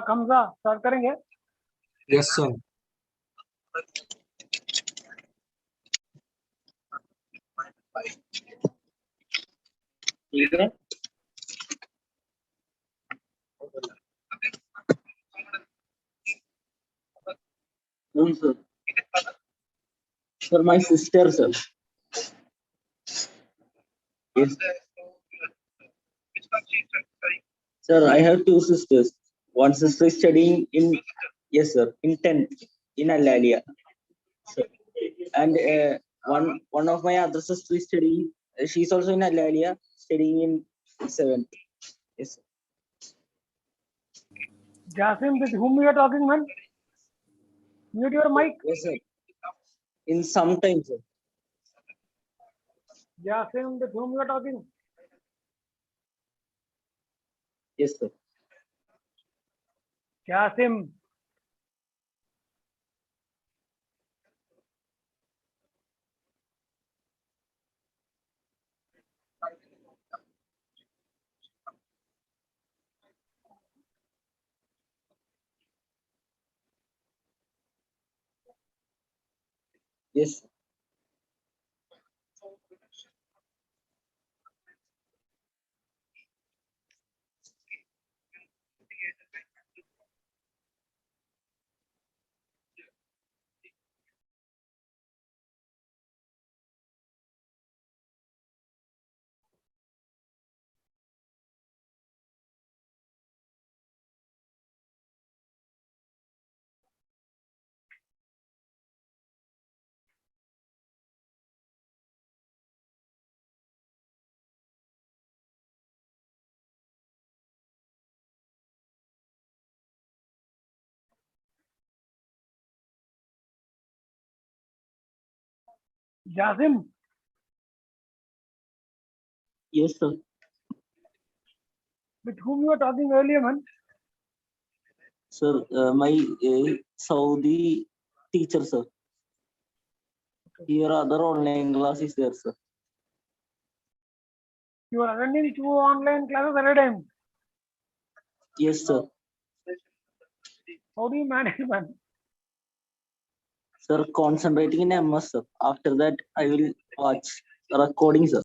Hamza start करेंगे। Yes sir. ठीक है sir. Sir, my sister, sir. Yes. Sir, I have two sisters. One sister is studying in, yes sir, in 10th in Alalia. Sir. And one of my other sisters is studying, she's also in Alalia, studying in 7th. Yes sir. Jasim, with whom you are talking, man? Mute your mic. Yes sir. In some time, sir. Jasim, with whom you are talking? Yes sir. Jasim. Yes sir. Jasim. Yes sir. With whom you are talking earlier, man? Sir, my Saudi teacher, sir. Here other online class is there, sir. You are attending 2 online classes at a time. Yes, sir. How do you manage, man? Sir, concentrating in MS, sir. After that, I will watch recording, sir.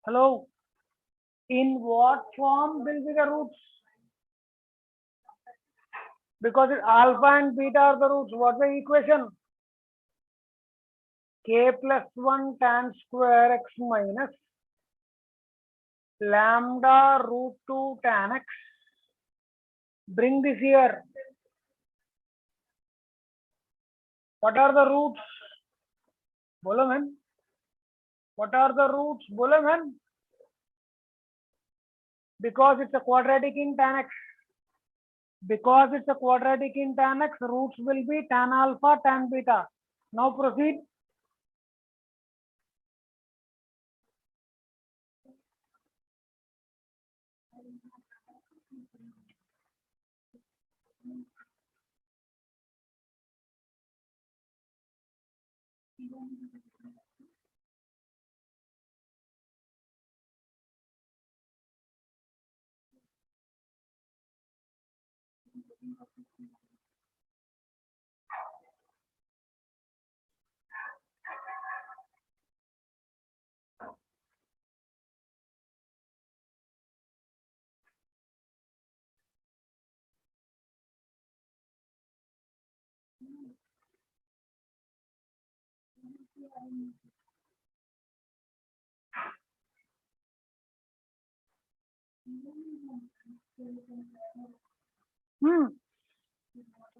Hello. In what form will be the roots? Because alpha and beta are the roots. What's the equation? K plus 1 tan square x minus lambda root 2 tan x. Bring this here. What are the roots? Bolo man. What are the roots? Bolo man. Because it's a quadratic in tan x. Because it's a quadratic in tan x, roots will be tan alpha, tan beta. Now proceed.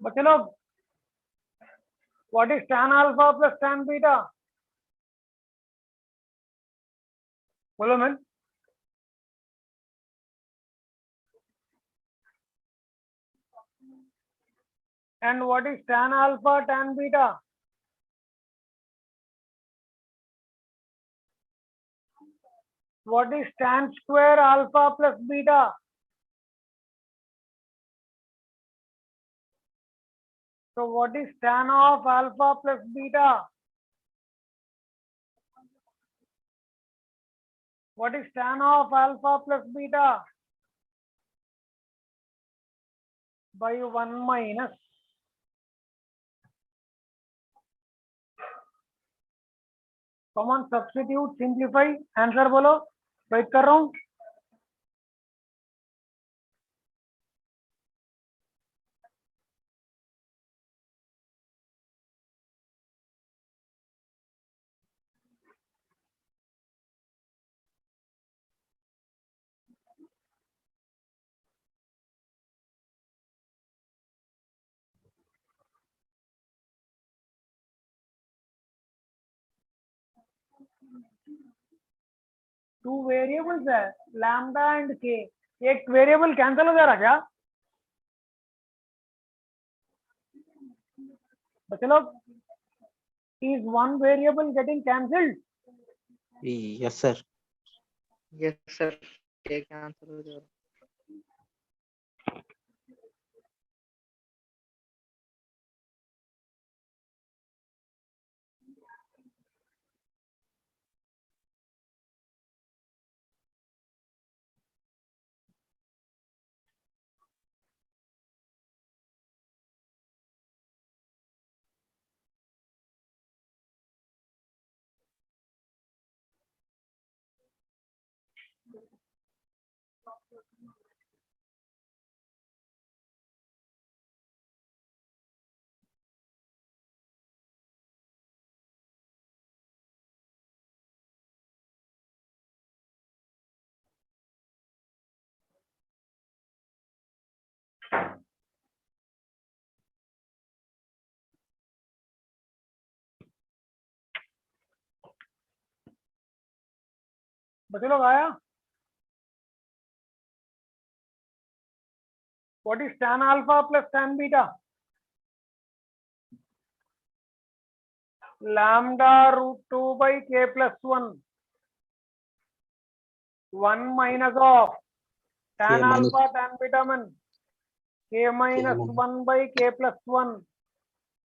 बच्चे लोग, what is tan alpha plus tan beta? बोलो ma'am. And what is tan alpha tan beta? What is tan square alpha plus beta? So what is tan of alpha plus beta? What is tan of alpha plus beta? By 1 minus. Come on, substitute, simplify, answer बोलो. Wait कर रहा हूं. Two variables है, lambda and के. एक variable cancel हो जा रहा क्या बच्चे लोग? Is one variable getting cancelled? Yes, sir. Yes, sir. Take answer. बच्चे लोग आया? What is tan alpha plus tan beta? Lambda root 2 by k plus 1. 1 minus of tan K minus- alpha tan beta man. K minus minus- 1 by k plus 1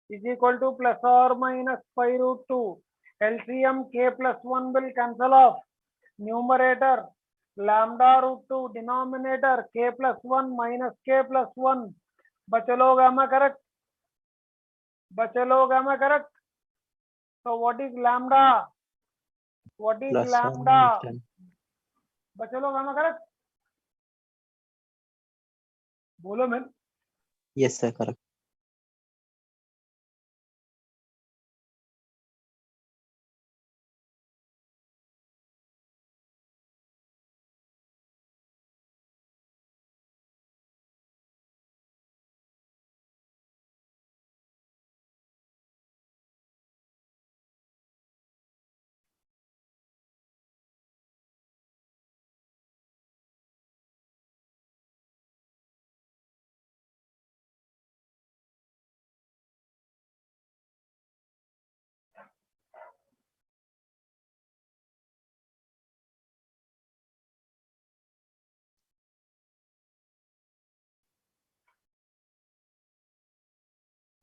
is equal to plus or minus pi root 2. LCM k plus 1 will cancel off. Numerator lambda root 2, denominator k plus 1 minus k plus 1. बच्चे लोग am I correct? बच्चे लोग am I correct? So what is lambda? What is Plus or lambda? minus 10. बच्चे लोग am I correct? बोलो ma'am. Yes, sir. Correct.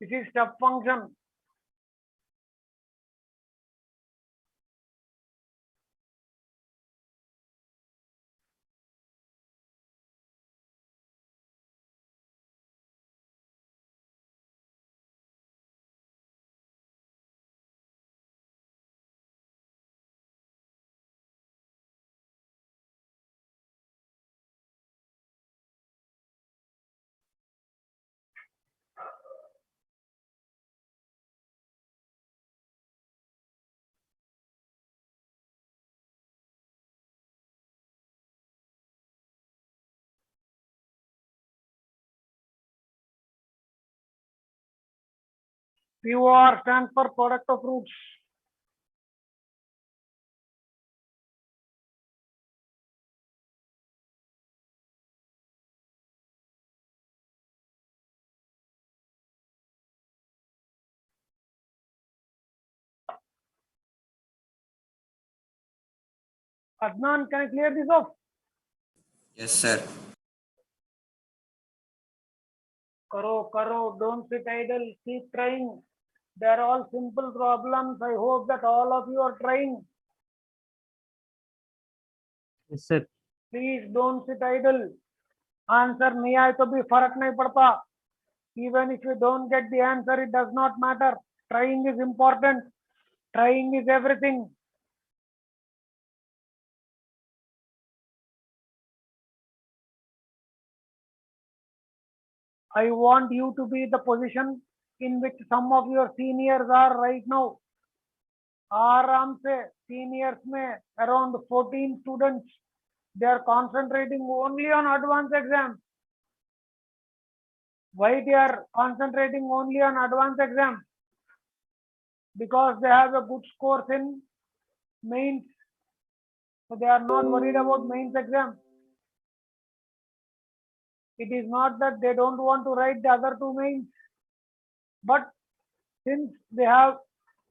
This is step function. POR stands for product of roots. Adnan, can I clear this off? Yes, sir. Karo, don't sit idle, keep trying. They're all simple problems. I hope that all of you are trying. Yes, sir. Please don't sit idle. Answer नहीं आए तो भी फर्क नहीं पड़ता. Even if you don't get the answer, it does not matter. Trying is important. Trying is everything. I want you to be the position in which some of your seniors are right now. आराम से seniors में around 14 students, they are concentrating only on advanced exam. Why they are concentrating only on advanced exam? Because they have a good scores in mains, so they are not worried about mains exam. It is not that they don't want to write the other two mains, but since they have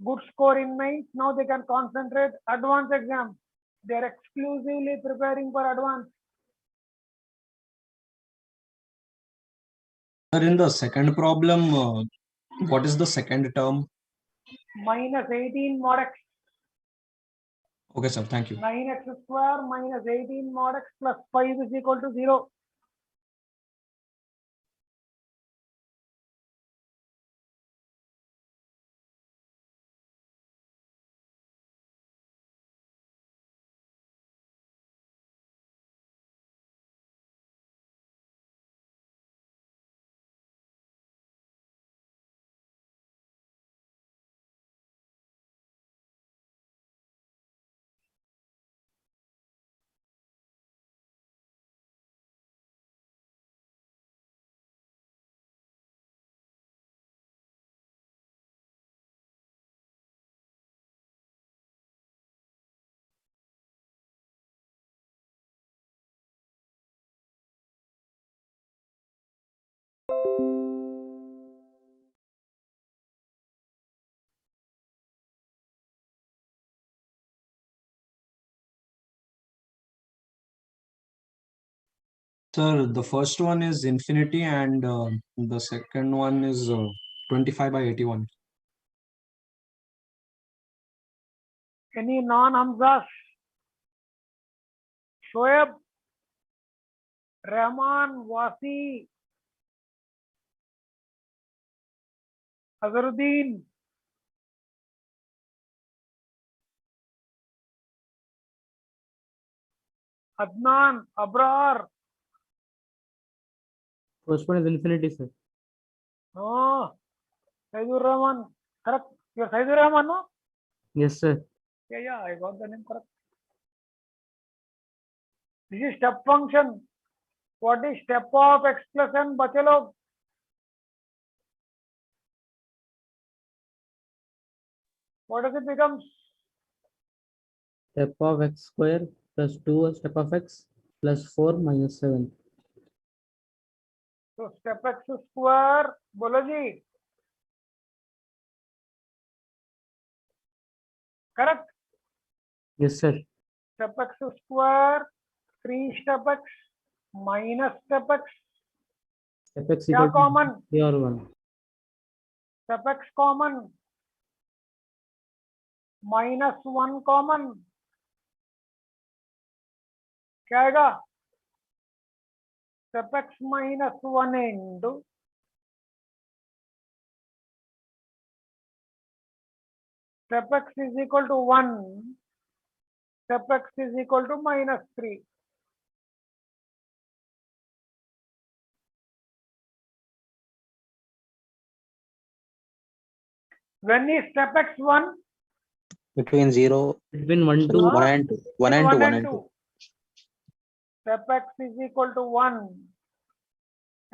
good score in mains, now they can concentrate advanced exam. They are exclusively preparing for advanced. Sir, in the second problem, what is the second term? Minus 18 mod x. Okay, sir, thank you. 9x square minus 18 mod x plus 5 is equal to 0. Sir, the first one is infinity and the second one is 25 by 81. Any non-Hamzas? Shoaib, Rahman, Wasi, Azharuddin. Adnan, Abrar. First one is infinity, sir. No, Saidur Rahman. Correct. You're Saidur Rahman, no? Yes, sir. Yeah, I got the name correct. This is step function. What is step of x plus n? बच्चे लोग what does it become? Step of x square plus 2 step of x plus 4 minus 7. So step x square, बोलो जी. Correct. Yes, sir. Step x square, 3 step x minus step x. Step x क्या equal to common? 3 or 1. Step x common. Minus 1 common. क्या आएगा? Step x minus 1 into step x is equal to 1. Step x is equal to minus 3. When is step x 1? Between 0, Between 1 to Huh? 1 and 2. 1 and 2, 1 and 2. Step x is equal to 1.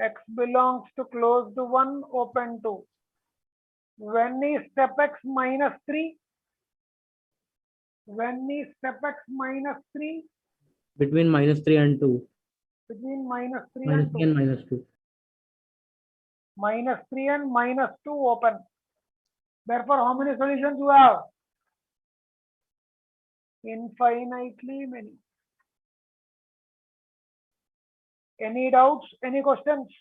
X belongs to closed 1, open 2. When is step x minus 3? When is step x minus 3? Between -3 and 2. Between minus 3 -3 and 2. and -2. Minus 3 and minus 2 open. Therefore, how many solutions you have? Infinitely many. Any doubts? Any questions?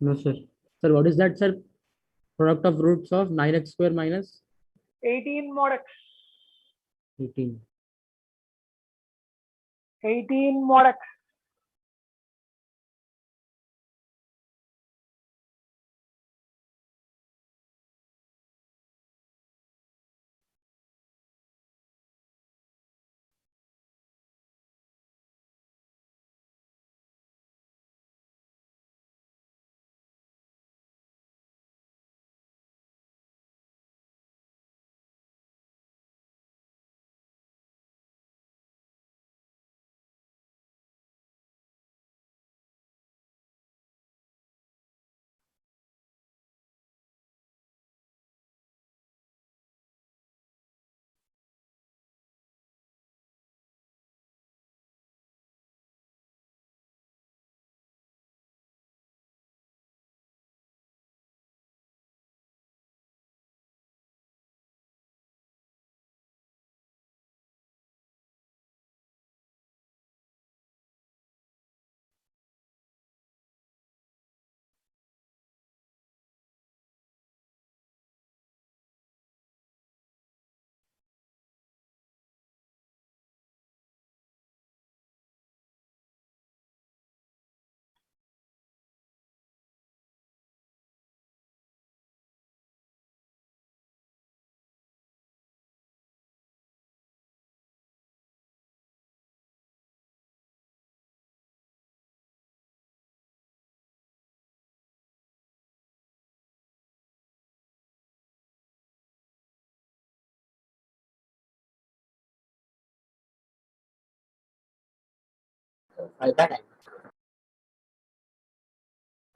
No, sir. Sir, what is that, sir? Product of roots of 9x square minus 18 mod x. 18. 18 mod x.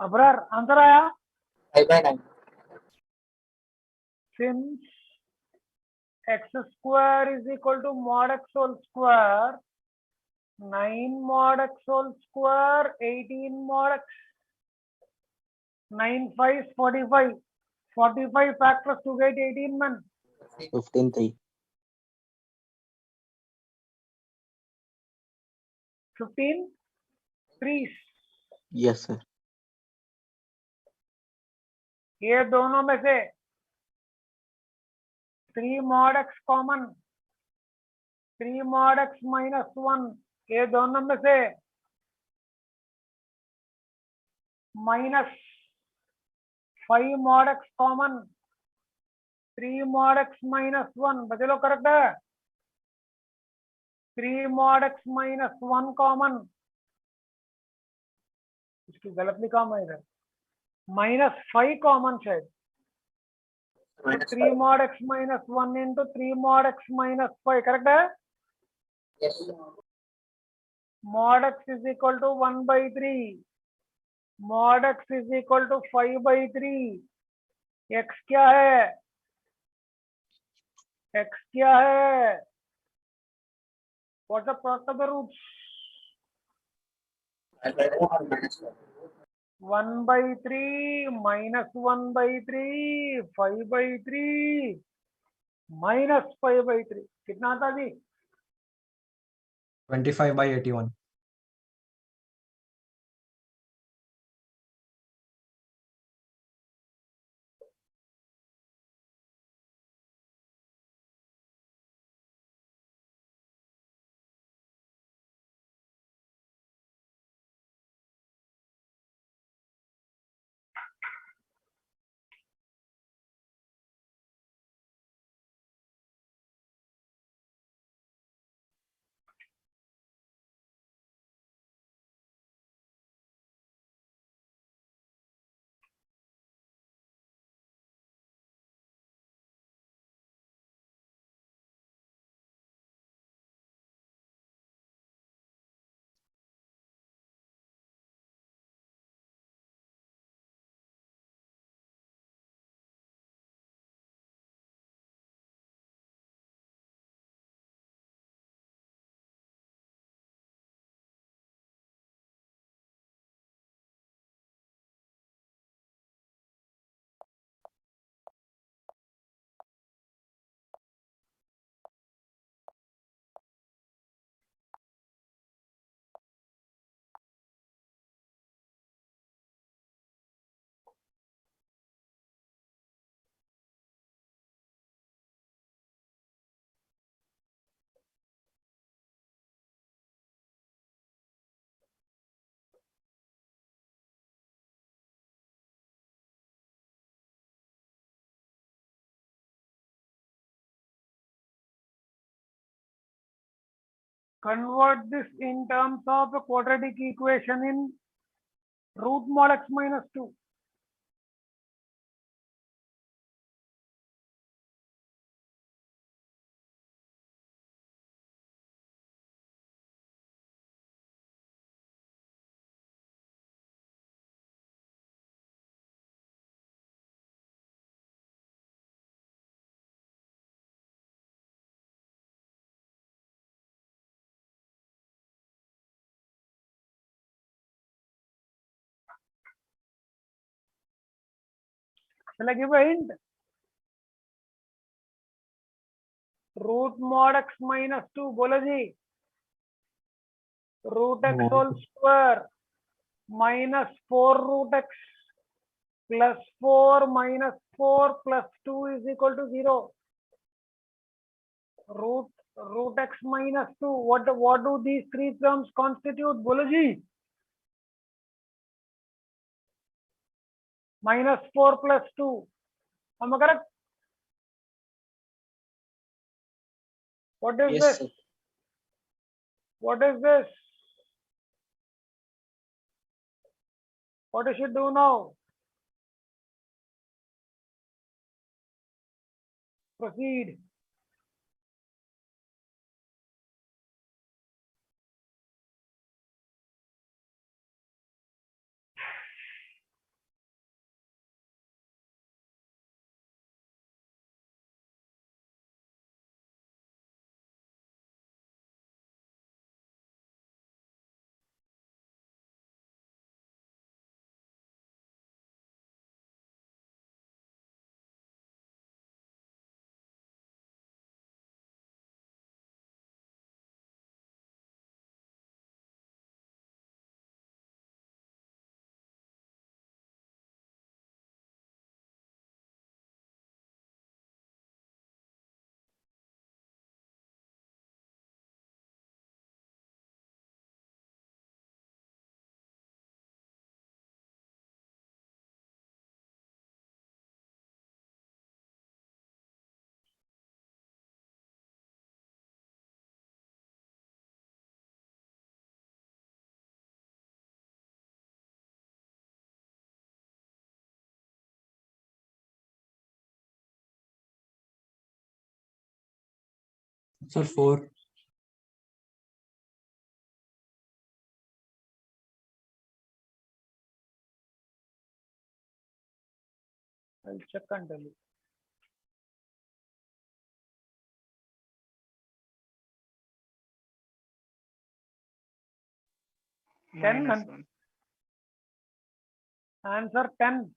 Abrar, answer आया? Since x square is equal to mod x whole square, 9 mod x whole square, 18 mod x, 9 5 is 45. 45 factors to get 18 man. 15 3. 15 3. Yes, sir. ये दोनों में से 3 mod x common, 3 mod x minus 1, ये दोनों में से minus 5 mod x common, 3 mod x minus 1, बचे लो correct है? 3 mod x minus 1 कॉमन, इसकी गलत लिखा मैं इधर, -5 कॉमन शायद, 3 mod x minus 1 into 3 mod x minus 5, correct है? Mod x is equal to 1 by 3, mod x is equal to 5 by 3, x क्या है? x क्या है? What's the product of the roots? 1 by 3 minus 1 by 3, 5 by 3 minus 5 by 3, कितना आता जी? 25/81. convert this in terms of a quadratic equation in root mod x minus 2. Shall I give a hint? Root mod x minus 2, बोलो जी. Root x No. whole square minus 4 root x plus 4 minus 4 plus 2 is equal to 0. Root x minus 2. What do these three terms constitute? बोलो जी. Minus 4 plus 2. Am I correct? What is Yes, this? sir. What is this? What I should do now? Proceed. Sir, 4. I'll check and tell you. Ten. -1. Answer 10.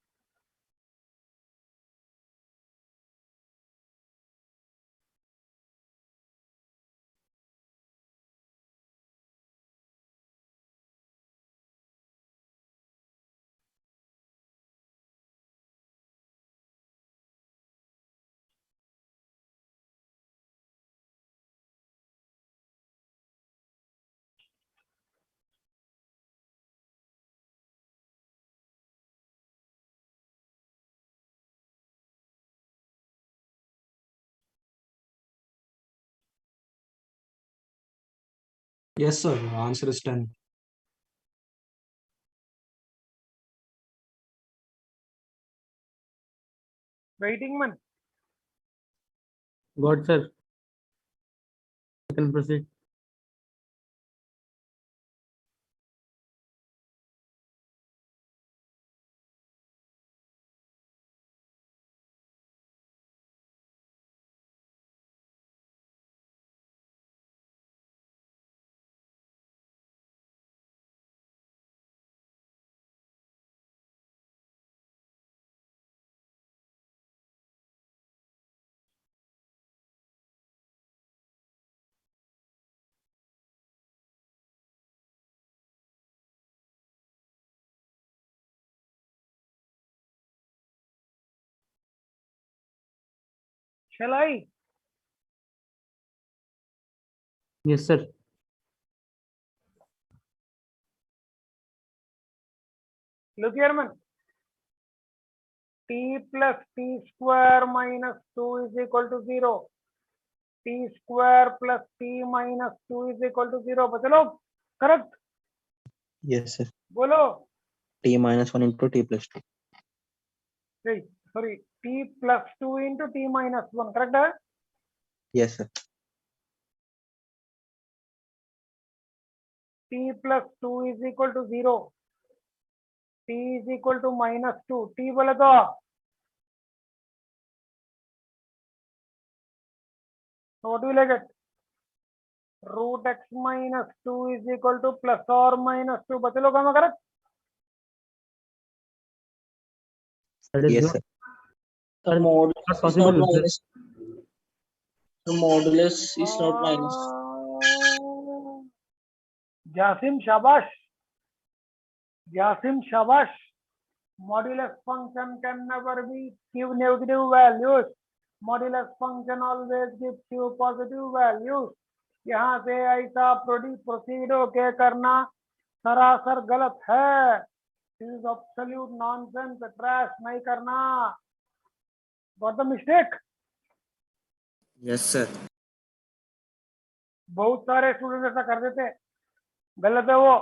Yes, sir. Answer is 10. Waiting man. Got, sir. You can proceed. Shall I? Yes, sir. Look here man. T plus t square minus 2 is equal to 0. t square plus t minus 2 is equal to 0. बचलो correct. Yes, sir. बोलो. T minus 1 into T plus 2. Sorry, t plus 2 into t minus 1, correct है? Yes, sir. t plus 2 is equal to 0. t is equal to minus 2. t बोले तो what will I get? Root x minus 2 is equal to plus or minus 2. बचलो काम correct? That is Yes, not, sir. The modulus not is possible. not minus. The modulus is not minus. Jasim shabash. Jasim shabash. Modulus function can never be give negative values. Modulus function always gives you positive values. यहाँ से ऐसा proceed होके करना सरासर गलत है. This is absolute nonsense. Trash नहीं करना. Got the mistake? Yes, sir. बहुत सारे स्टूडेंट ऐसा कर देते हैं. गलत है वो.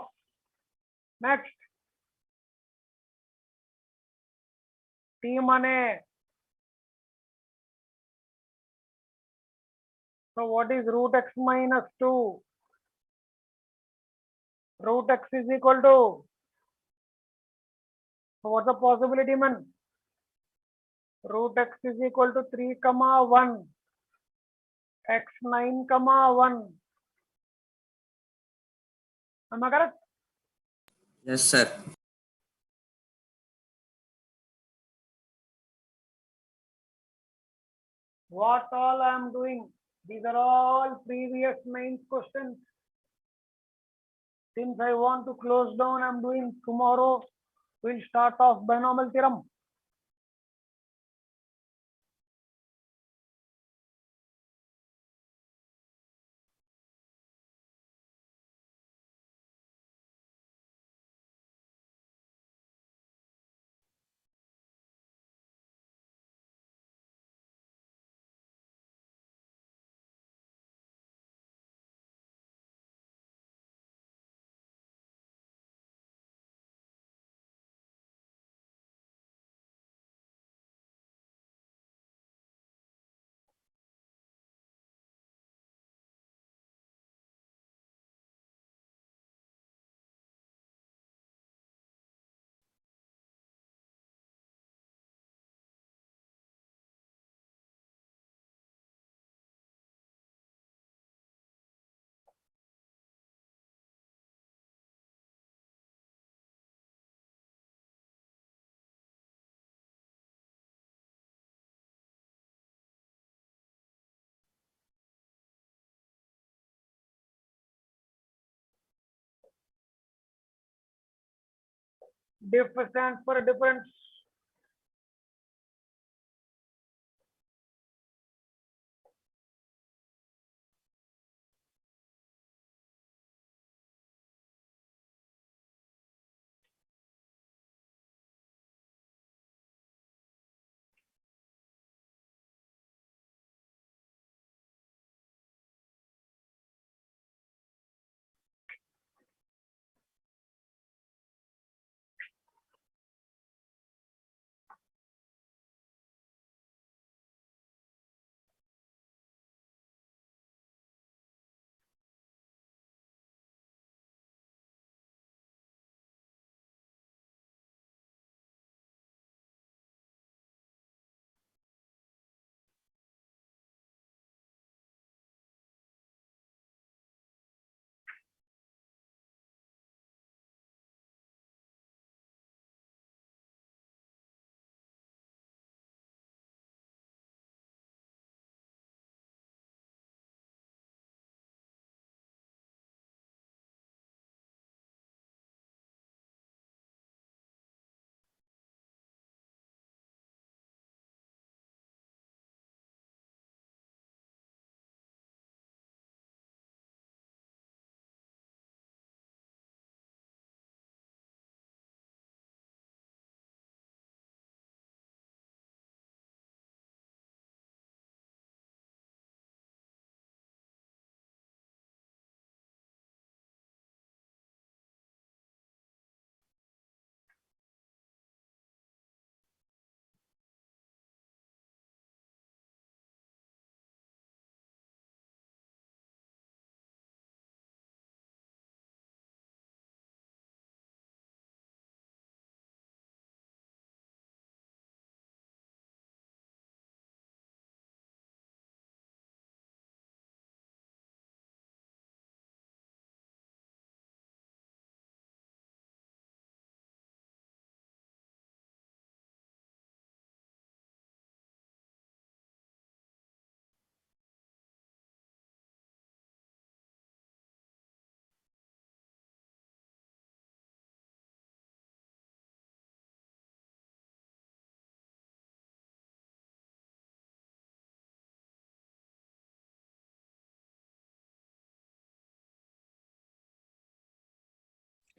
नेक्स्ट. टी माने so what is root x minus 2? Root x is equal to, so what's the possibility man? Root x is equal to 3 comma 1, x 9 comma 1. Am I correct? Yes, sir. What all I am doing? These are all previous mains questions. Since I want to close down, I am doing tomorrow. We'll start off binomial theorem. Diff stands for difference.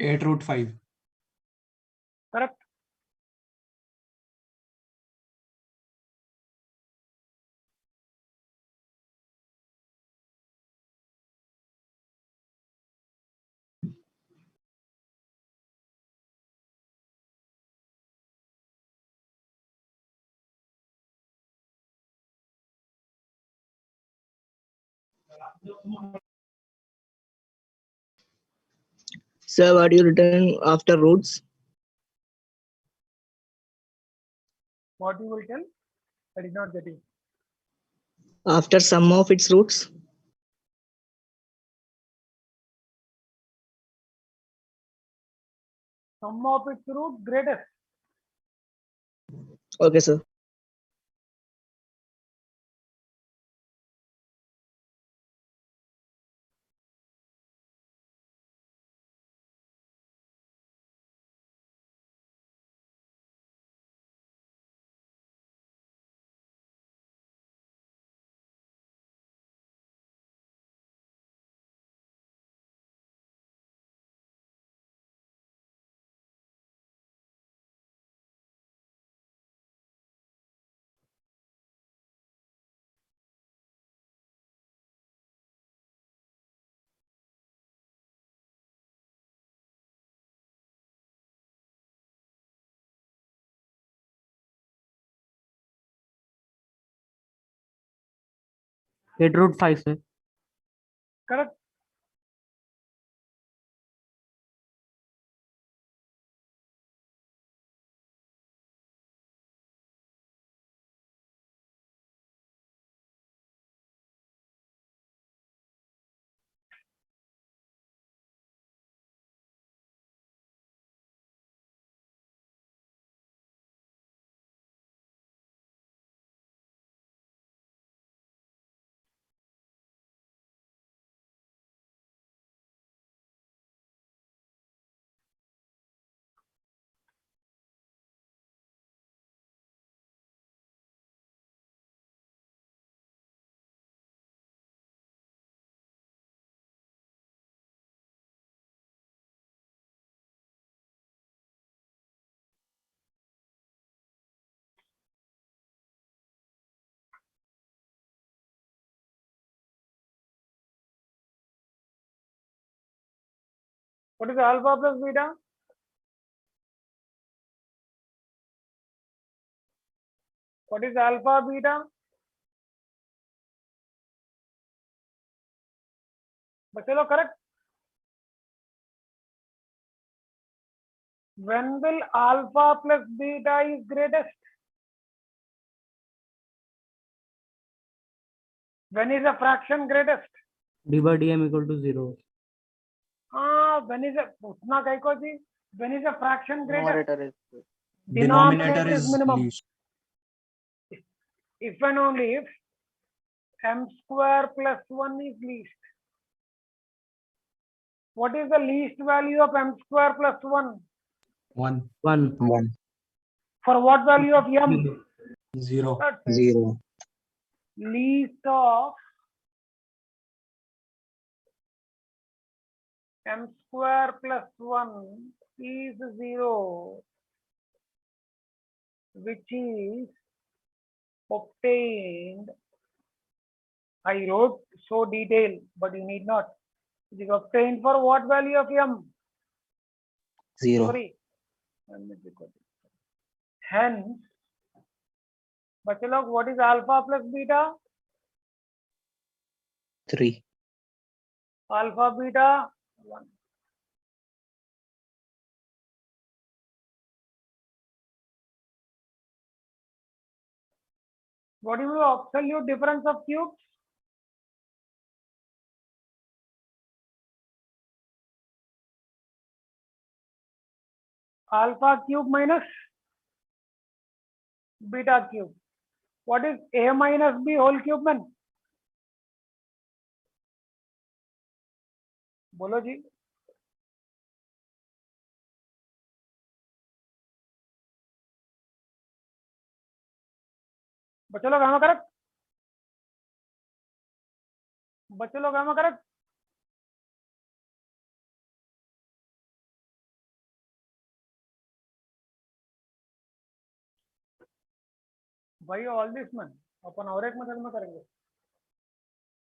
8 root 5. Correct. Sir, what you written after roots? What you will tell? I did not get it. After sum of its roots? Sum of its root greatest. Okay, sir. Eight root five, sir. Correct. What is alpha plus beta? What is alpha beta? बच्चे लोग correct. When will alpha plus beta is greatest? When is a fraction greatest? D by dm equal to 0. When is a उतना कहीं को जी? When is a fraction greatest? Numerator is Denominator is minimum. least. If and only if m square plus 1 is least. What is the least value of m square plus 1? 1, 1. 1, For what value of m? 0. That's it. 0. Least of m square plus 1 is 0, which is obtained. I wrote so detailed, but you need not. It is obtained for what value of m? 0. Sorry. Hence, बच्चे लोग, what is alpha plus beta? 3. Alpha beta 1. What is the absolute difference of cubes? Alpha cube minus beta cube. What is a minus b whole cube man? बोलो जी. बच्चे लोग am I correct? बच्चे लोग am I correct? भाई all this में अपन और एक method में करेंगे.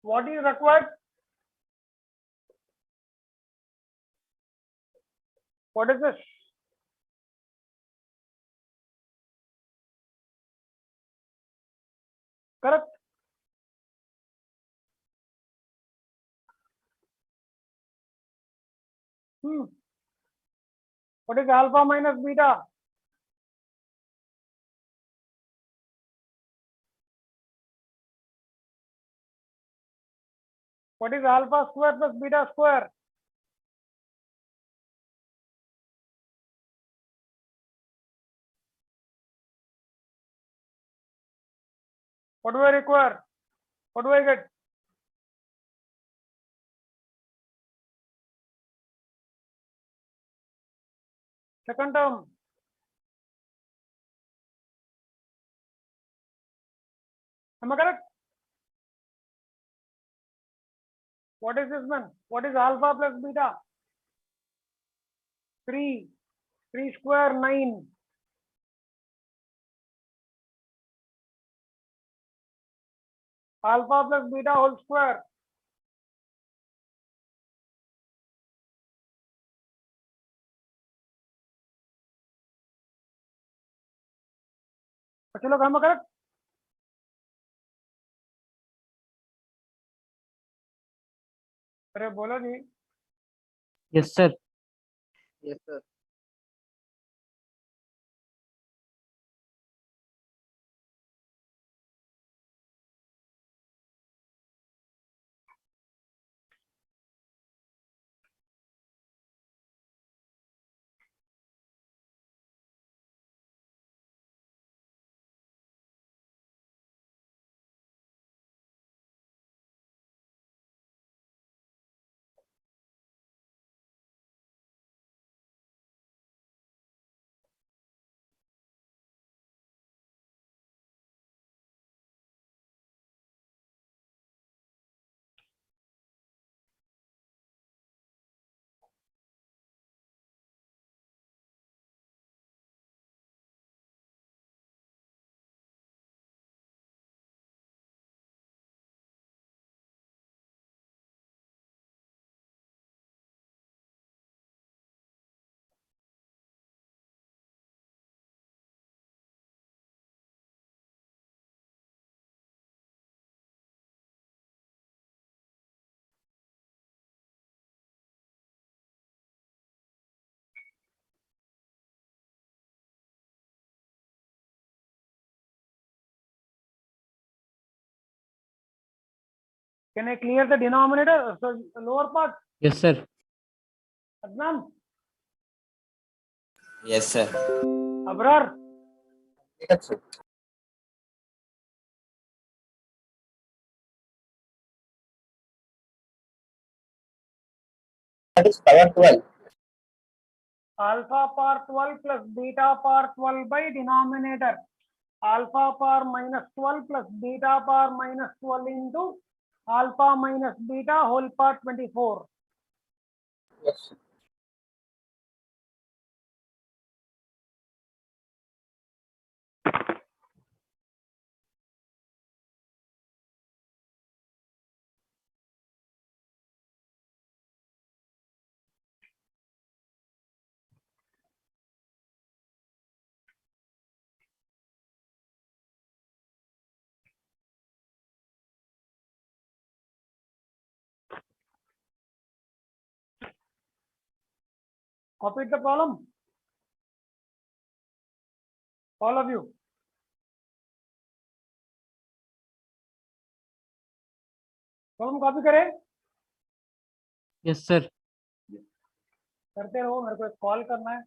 What is required? What is this? Correct. What is alpha minus beta? What is alpha square plus beta square? What do I require? What do I get? Second term. Am I correct? What is this one? What is alpha plus beta? 3. 3 square 9. Alpha plus beta whole square. चलो am I correct? अरे बोलो जी. Yes, sir. Yes, sir. Can I clear the denominator? So lower part. Yes, sir. Adnan, Yes, sir. Abrar. Yes, sir. That is power 12. Alpha power 12 plus beta power 12 by denominator. Alpha power minus 12 plus beta power minus 12 into alpha minus beta whole power 24. Yes, sir. Copied the problem? All of you. Problem copy करें? Yes, sir. करते रहो, मेरे को एक call करना है.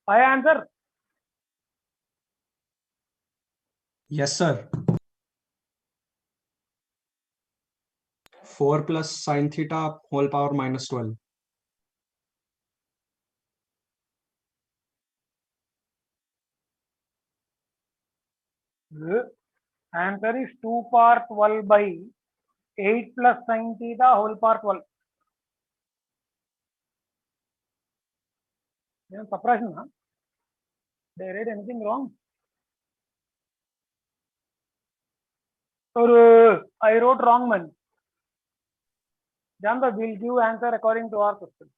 I answer. Yes, sir. 4 plus sine theta whole power minus 12. Answer is 2 power 12 by 8 plus sine theta whole power 12. Suppression, huh? They read anything wrong? Or I wrote wrong, man. Janda, we'll give answer according to our question.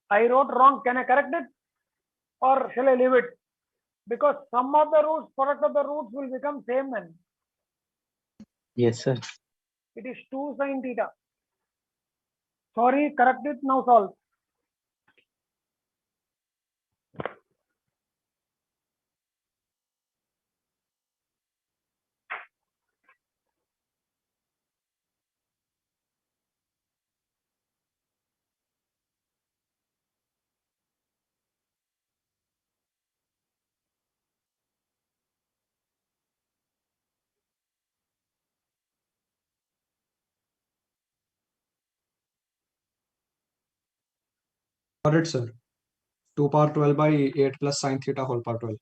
I wrote wrong. Can I correct it? Or shall I leave it? Because some of the roots, product of the roots will become same, man. Yes, sir. It is 2 sine theta. Sorry, correct it, now solve. Got it, sir. 2 power 12 by 8 plus sine theta whole power 12.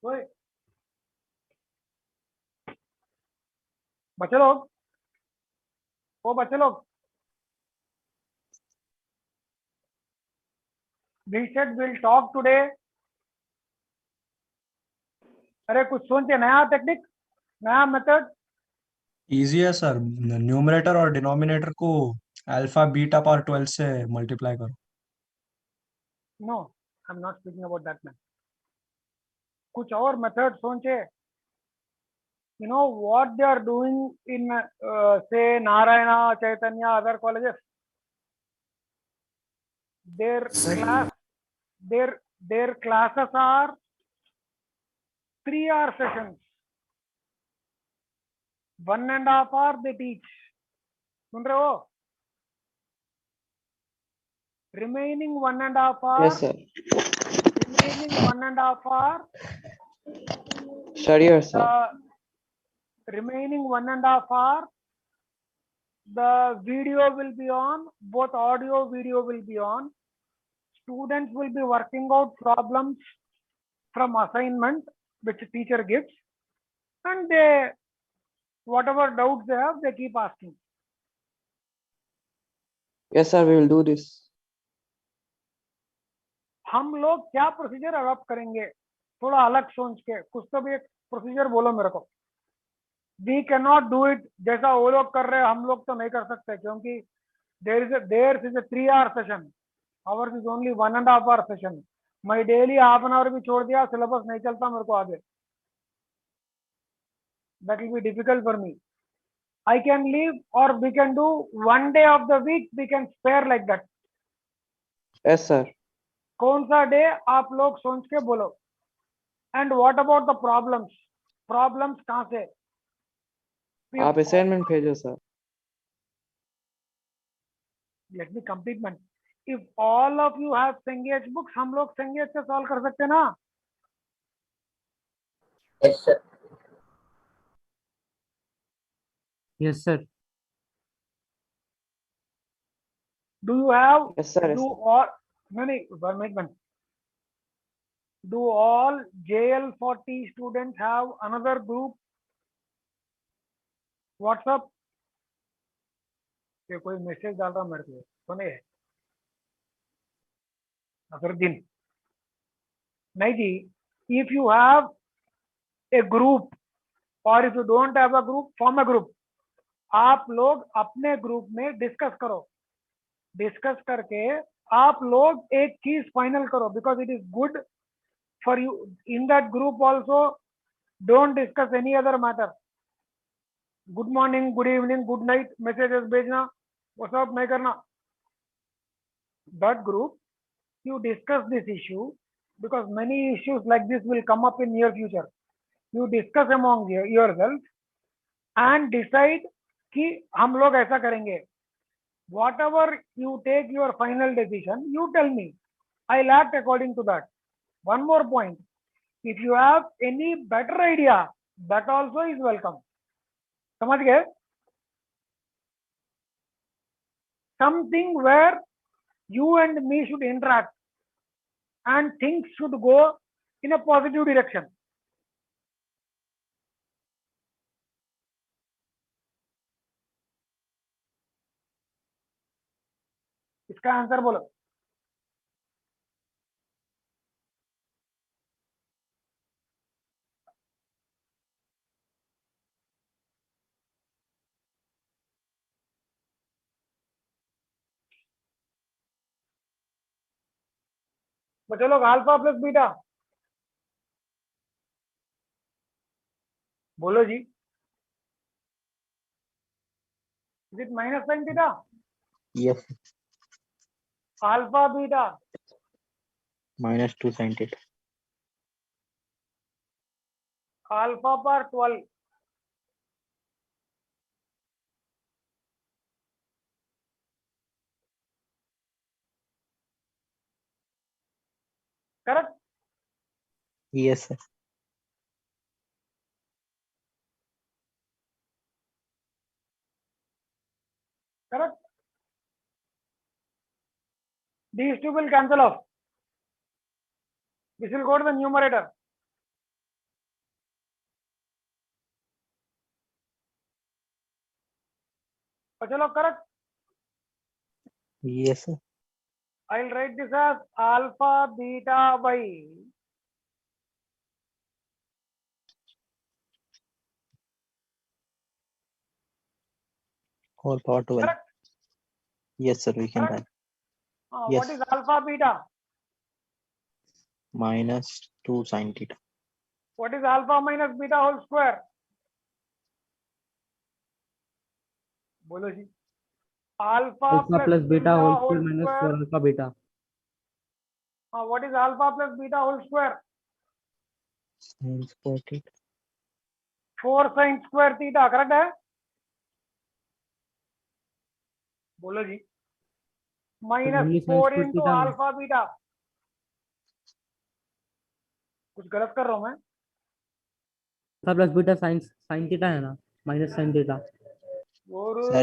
Wait. बच्चे लोग, ओ बच्चे लोग, we said we'll talk today. अरे कुछ सोचे, नया technique, नया method. Easy है सर. न्यूमरेटर और डिनोमिनेटर को अल्फा बीटा पावर 12 से मल्टीप्लाई करो. No, I'm not speaking about that, man. कुछ और मेथड सोचे. You know what they are doing in say Narayana, Chaitanya, other colleges. Their class, their classes are 3-hour sessions. 1.5 hour they teach. सुन रहे हो? Remaining 1.5 hour. Yes, sir. Remaining 1.5 hour. Study yourself. Remaining 1.5 hour. The video will be on. Both audio, video will be on. Students will be working out problems from assignment which teacher gives, and they whatever doubts they have, they keep asking. Yes, sir, we will do this. हम लोग क्या procedure adopt करेंगे, थोड़ा अलग सोच के कुछ तो भी एक प्रोसीजर बोलो मेरे को. We can not do it जैसा वो लोग कर रहे हैं, हम लोग तो नहीं कर सकते, क्योंकि there is a 3 hour session, hours is only 1.5 hour session. मैं डेली हाफ एन आवर भी छोड़ दिया, सिलेबस नहीं चलता मेरे को आगे. That will be difficult for me. I can leave, or we can do 1 day of the week, we can spare like that. Yes, sir. कौन सा डे आप लोग सोच के बोलो. And what about the problems, problems कहाँ से. आप असाइनमेंट भेजो sir. Let me complete man. If all of you have Cengage books, हम लोग सेंगेज से सॉल्व कर सकते हैं ना. Yes, sir. Yes, sir. Do you have, Yes, sir. do all, no, do all JL40 students have another group WhatsApp? ये कोई message डाल रहा मेरे को, सुने अजरुद्दीन. नहीं जी. If you have a group, or if you don't have a group, form a group. आप लोग अपने ग्रुप में डिस्कस करो. डिस्कस करके आप लोग एक चीज फाइनल करो, because it is good for you. In that group also don't discuss any other matter. Good morning, good evening, good night messages भेजना वो सब नहीं करना. That group you discuss this issue, because many issues like this will come up in near future. You discuss among yourself and decide कि हम लोग ऐसा करेंगे. Whatever you take your final decision, you tell me. I'll act according to that. One more point. If you have any better idea, that also is welcome. समझ गए? Something where you and me should interact and things should go in a positive direction. इसका answer बोलो. बच्चे लोग alpha plus beta बोलो जी. Is it minus sine theta? Yes. Alpha beta -2 sin theta. Alpha पर 12. Correct. Yes, sir. Correct. These two will cancel off. This will go to the numerator. चलो correct. Yes, sir. I'll write this as alpha beta by Whole power 12. correct. Yes, sir. We can Correct. write What Yes. is alpha beta? -2 sin theta. What is alpha minus beta whole square? बोलो जी. Alpha Alpha plus beta whole square minus 4 alpha beta. What is alpha plus beta whole square? Sin square theta. 4 sin square theta. Correct है? बोलो जी. only minus sin 4 square into theta. Alpha beta. कुछ गलत कर रहा हूं मैं? Alpha plus beta sin theta है ना, minus sin theta. और Sir,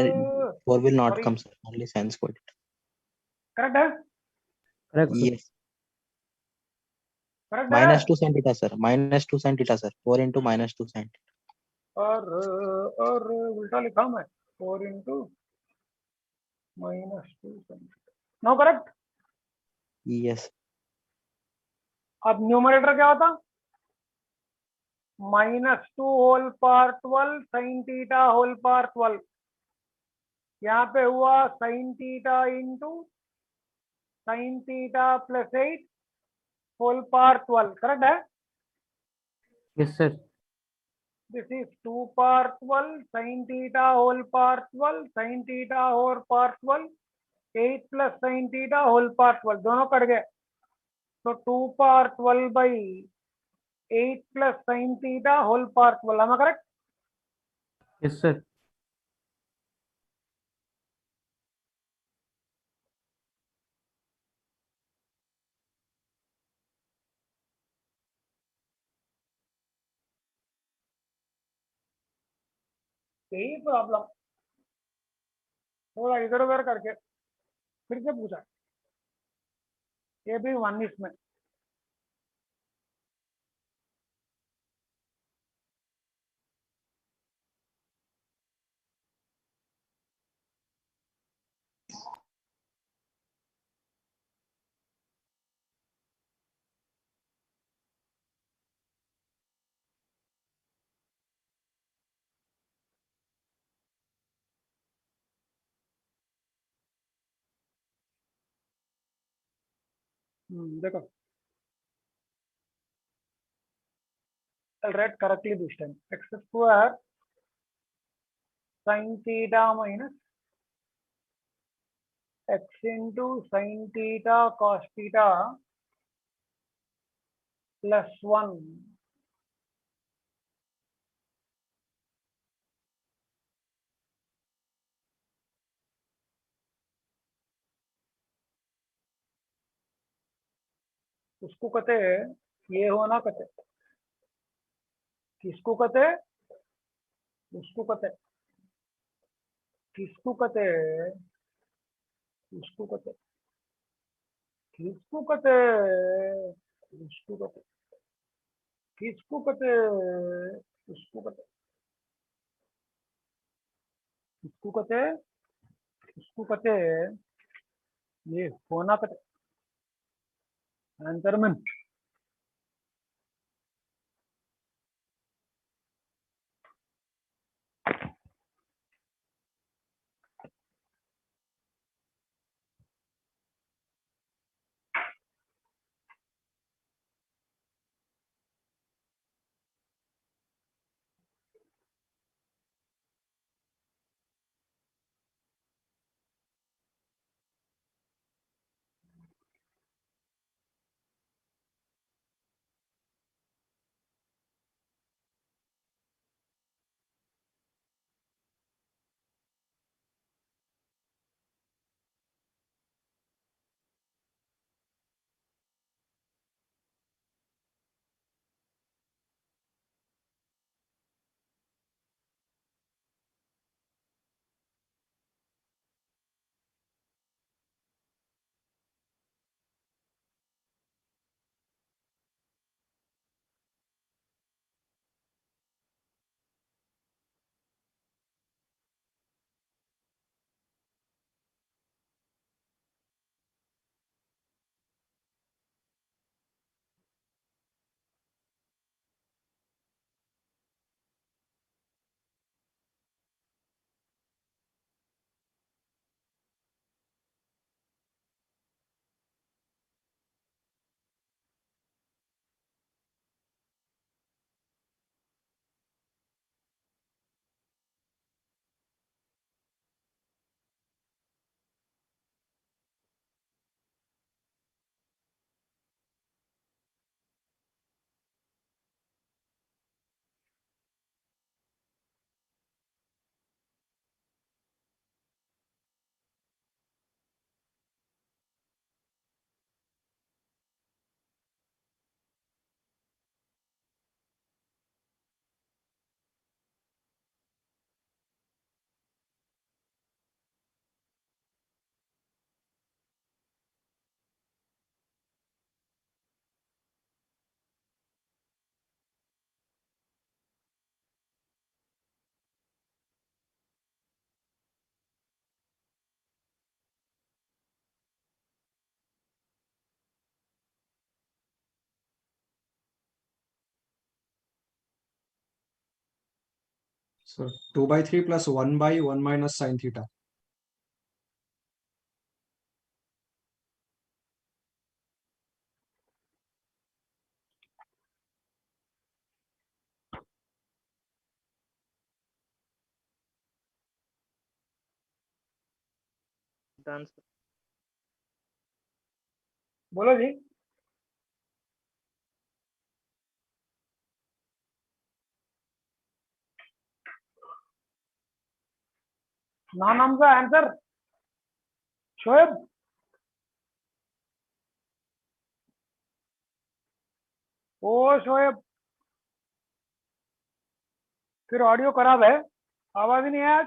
4 will not Sorry. come, sir. Only sin square theta. Correct है? Correct, sir. Yes. करेक्ट है? -2 sin theta, sir. -2 sin theta, sir. 4 into -2 sin theta. और उल्टा लिखा मैं 4 into -2 no correct. Yes. अब numerator क्या होता, -2 whole power 12 sine theta whole power 12, यहाँ पे हुआ sine theta into sine theta plus 8 whole power 12, correct है। Yes, sir. This is 2 power 12 sin theta whole power 12 sin theta whole power 12 8 plus sin theta whole power 12 दोनों cut गए, तो 2 power 12 by 8 plus sin theta whole power 12, am I correct? Yes, sir. यही problem, थोड़ा इधर उधर करके फिर से पूछा, ये भी 19 में। देखो I'll write correctly this time, x square sin theta minus x into sin theta cos theta plus 1 उसको कहते हैं, ये होना कहते हैं, किसको कहते हैं, उसको कहते हैं, किसको कहते हैं, उसको कहते हैं, किसको कहते हैं, उसको कहते हैं, किसको कहते हैं, उसको कहते हैं, किसको कहते हैं, उसको कहते हैं, ये होना कहते हैं, आंसर में So 2/3 plus 1/1 minus sin theta. Done, sir. बोलो जी। नाम का आंसर शोएब। ओ शोएब, फिर ऑडियो खराब है, आवाज ही नहीं आया।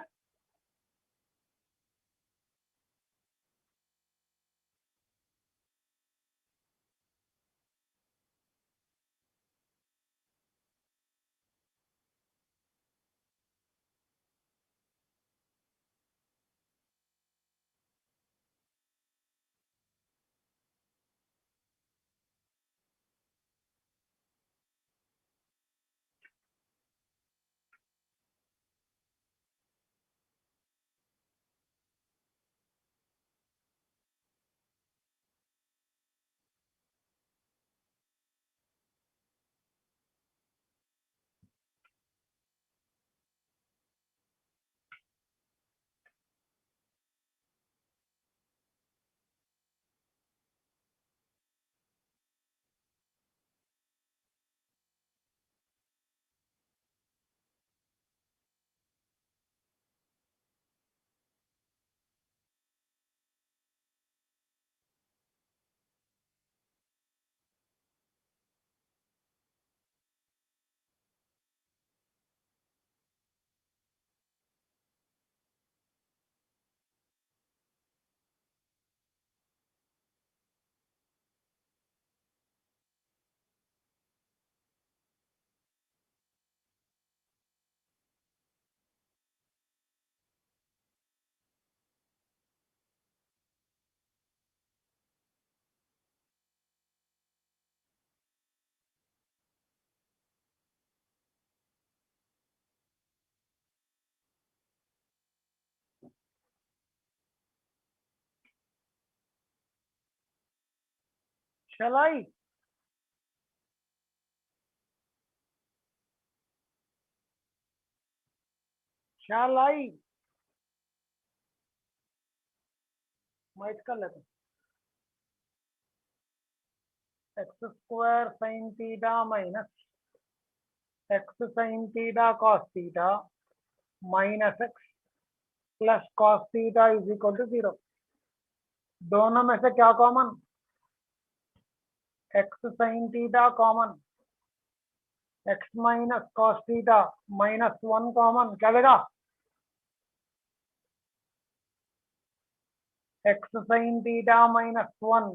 शलाई शलाई मैं कर लेता। X square sine theta minus X sine theta cos theta minus X plus cos theta is equal to 0। दोनों में से क्या common? X sine theta common, X minus cos theta -1 common, क्या देगा? एक्स साइन थीटा -1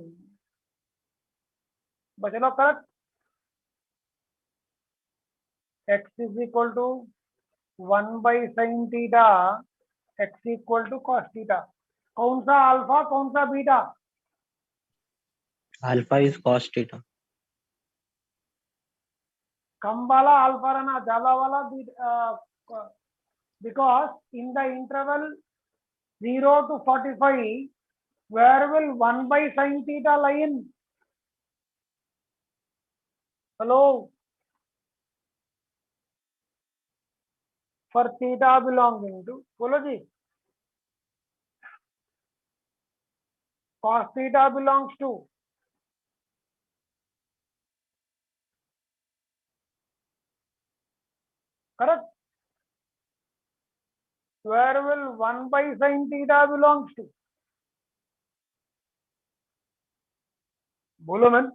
बचलो correct. X is equal to 1/sin theta, X equal to cos theta. कौन सा alpha कौन सा beta? Alpha is cos theta. कम वाला alpha रहना, ज्यादा वाला beta, because in the interval 0 to 45 where will 1/sin theta lie in? Hello, for theta belonging to, बोलो जी, cos theta belongs to, correct? Where will 1/sin theta belongs to? बोलो ma'am,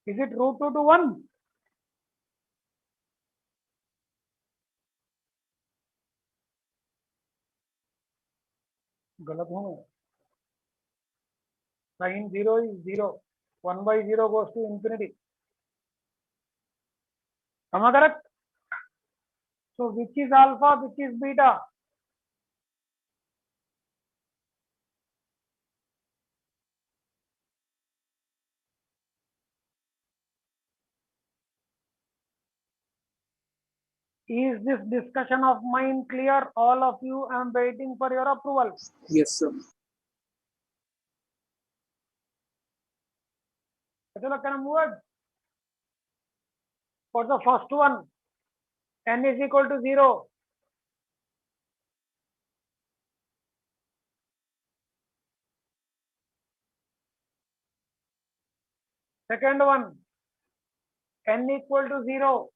is it √2 to 1? गलत हूँ मैं। sin 0 is 0, 1/0 goes to infinity. Am I correct? So which is alpha, which is beta? Is this discussion of mine clear? All of you, I am waiting for your approval. Yes, sir. Chalo, can I move on? For the first one, n is equal to 0. Second one, n equal to 0.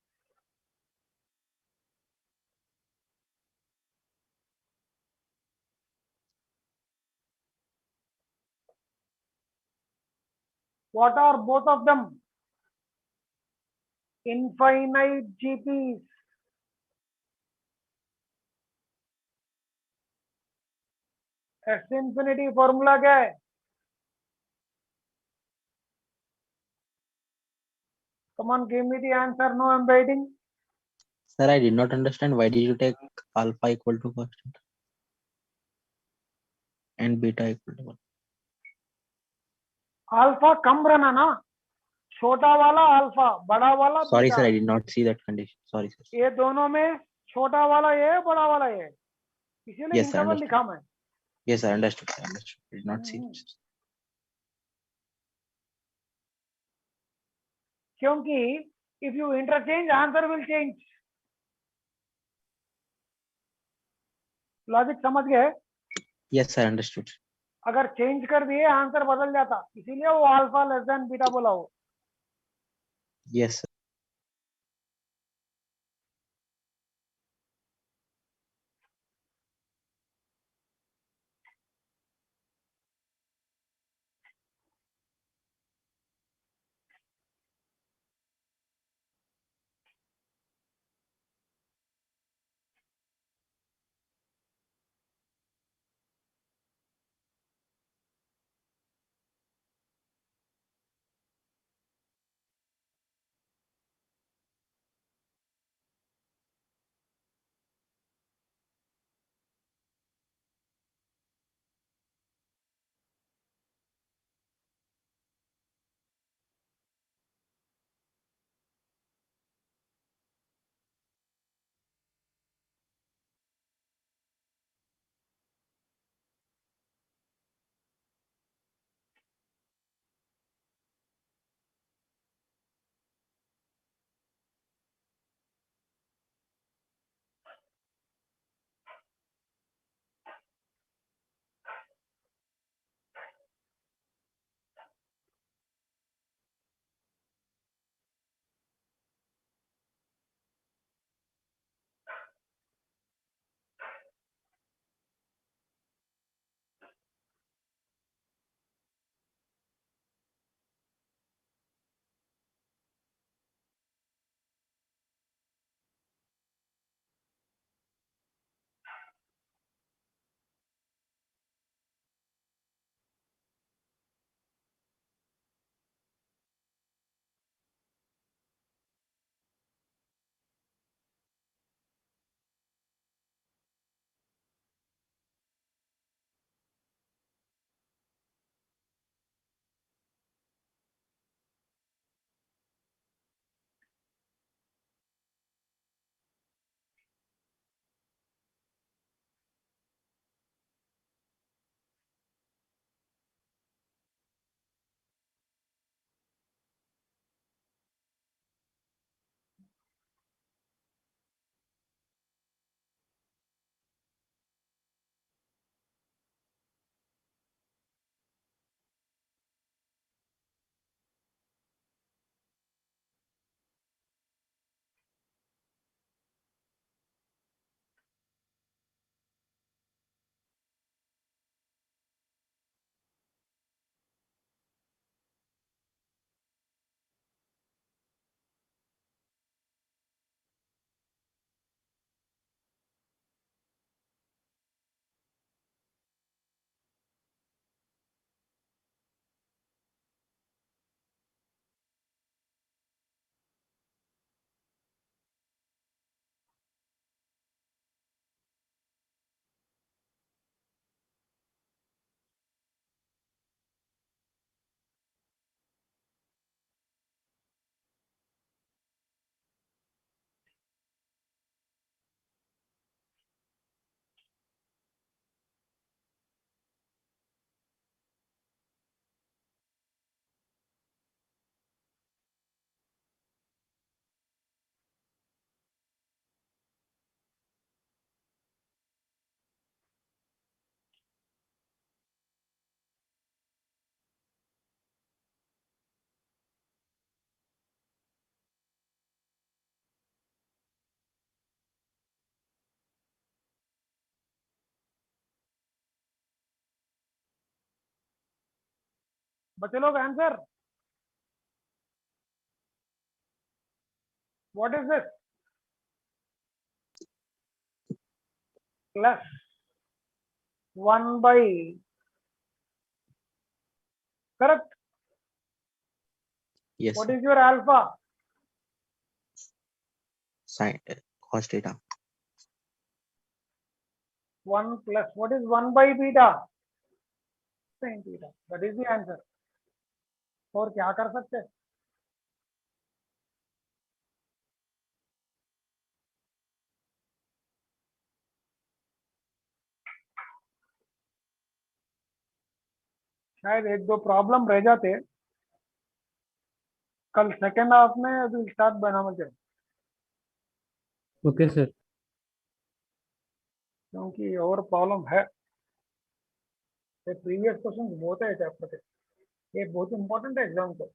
What are both of them? Infinite GPs. S infinity formula क्या है? Come on, give me the answer. No, I'm waiting. Sir, I did not understand why did you take alpha equal to constant and beta equal to 1. Alpha कम रहना ना, छोटा वाला alpha, बड़ा वाला Sorry, beta. sir, I did not see that condition. Sorry, sir. ये दोनों में छोटा वाला ये है, बड़ा वाला ये है. इसीलिए Yes, sir, इंटरवल understood. लिखा मैं. Yes, sir, understood. Sir, understood. I did not see this. क्योंकि if you interchange, answer will change. Logic समझ गए? Yes, sir, understood. अगर चेंज कर दिए आंसर बदल जाता, इसीलिए वो अल्फा लेस देन बीटा बोला हो. Yes, sir. बच्चे लोग answer, what is this? Plus 1 by, correct? Yes, What sir. is your alpha? Sin cos theta. 1 plus, what is 1 by beta? Sin theta. That is the answer. और क्या कर सकते हैं? शायद एक दो प्रॉब्लम रह जाते, कल सेकेंड हाफ में अभी स्टार्ट बना मुझे, Okay, sir. क्योंकि और प्रॉब्लम है। प्रीवियस क्वेश्चन बहुत है चैप्टर के, ये बहुत इंपॉर्टेंट है एग्जाम को।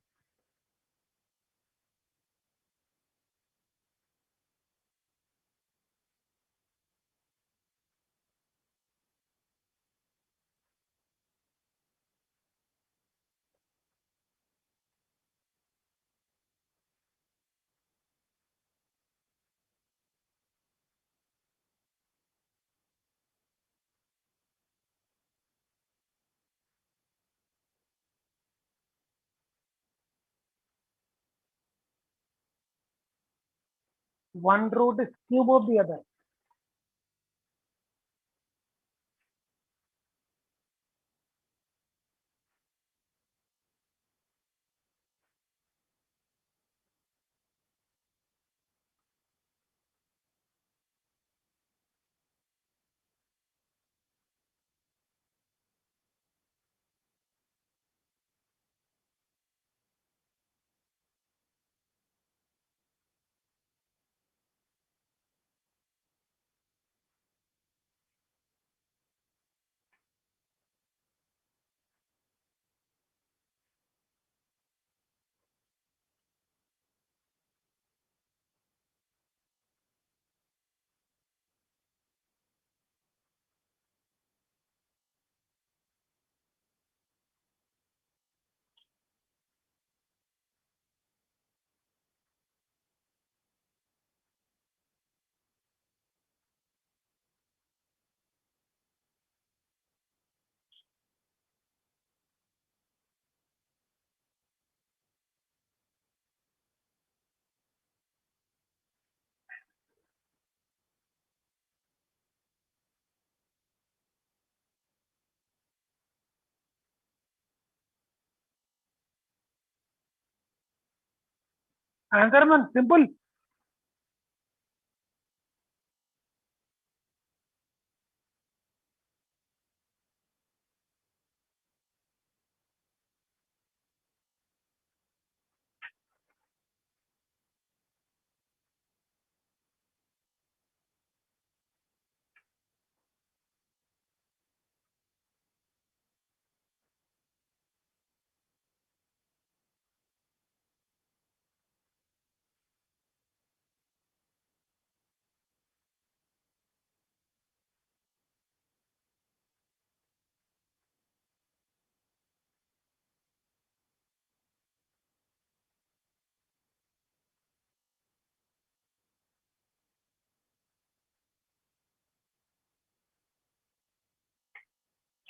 One root is cube of the other. Answer man, simple.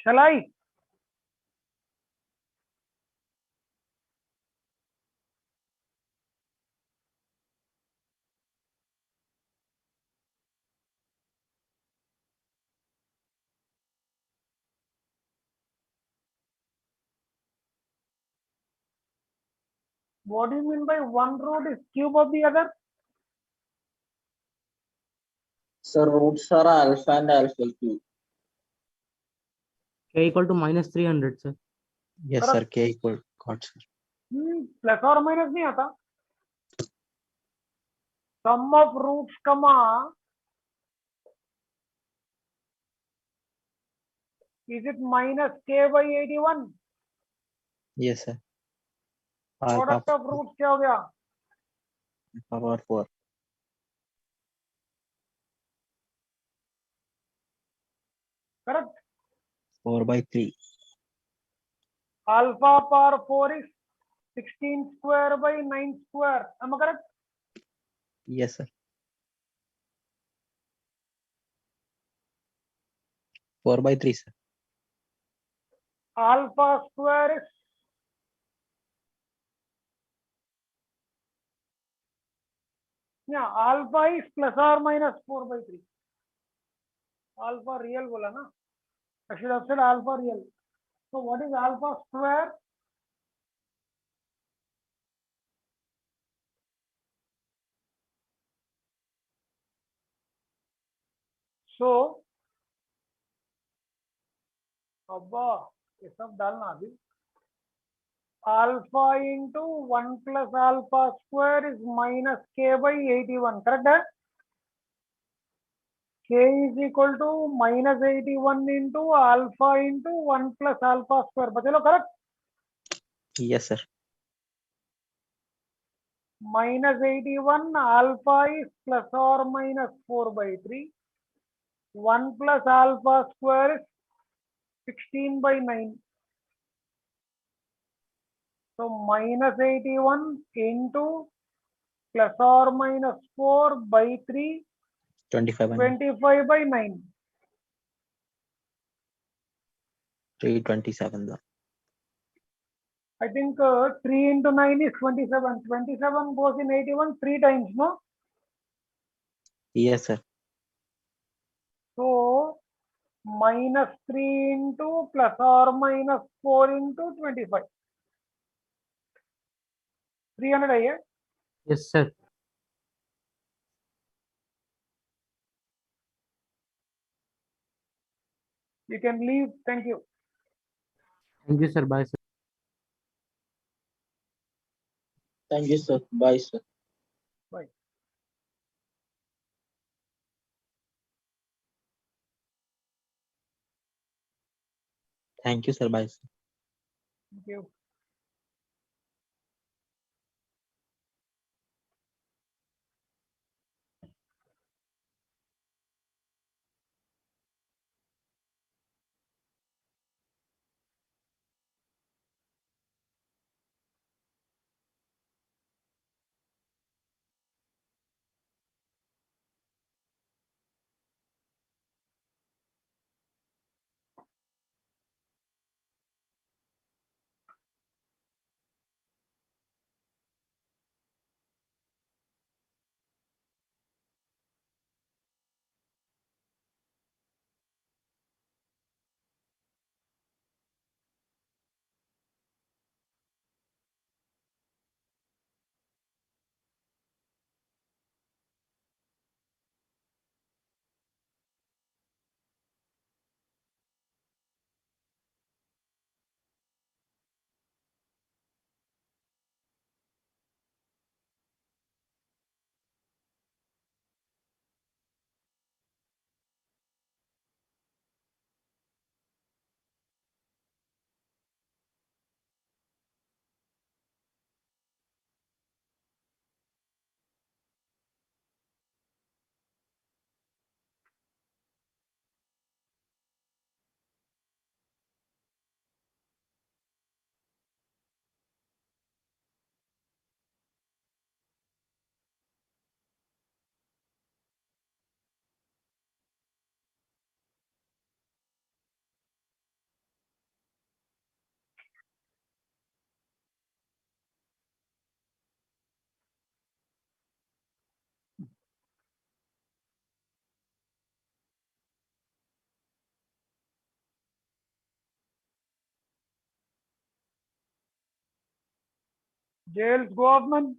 Shall I? What do you mean by one root is cube of the other? Sir, roots are alpha and alpha cube. K equal to minus 300, sir. Yes, sir. K equal got sir. Plus और minus नहीं आता। Sum of roots comma, is it minus k by 81? Yes, sir. Alpha Product of roots क्या हो गया? power 4. Correct? 4 by 3. Alpha power 4 is 16 square by 9 square. Am I correct? Yes, sir. 4/3, sir. Alpha square is alpha is plus or minus 4/3. Alpha real bola na? I should have said alpha real. So what is alpha square? So अब्बा ये सब डालना अभी. Alpha into 1 plus alpha square is minus k by 81. Correct? है? K is equal to minus 81 into alpha into 1 plus alpha square. बचे लो correct? Yes, sir. Minus 81 alpha is plus or minus 4/3. 1 plus alpha square is 16 by 9. So minus 81 into plus or minus 4/3, 25/9. 25 by 9. 327, sir. I think 3 into 9 is 27. 27 goes in 81 3 times, no? Yes, sir. So minus 3 into plus or minus 4 into 25. 300 है ये. Yes, sir. You can leave. Thank you. Thank you, sir. Bye, sir. Thank you, sir. Bye, sir. Bye. Thank you, sir. Bye, sir. Thank you. Jails go off, man.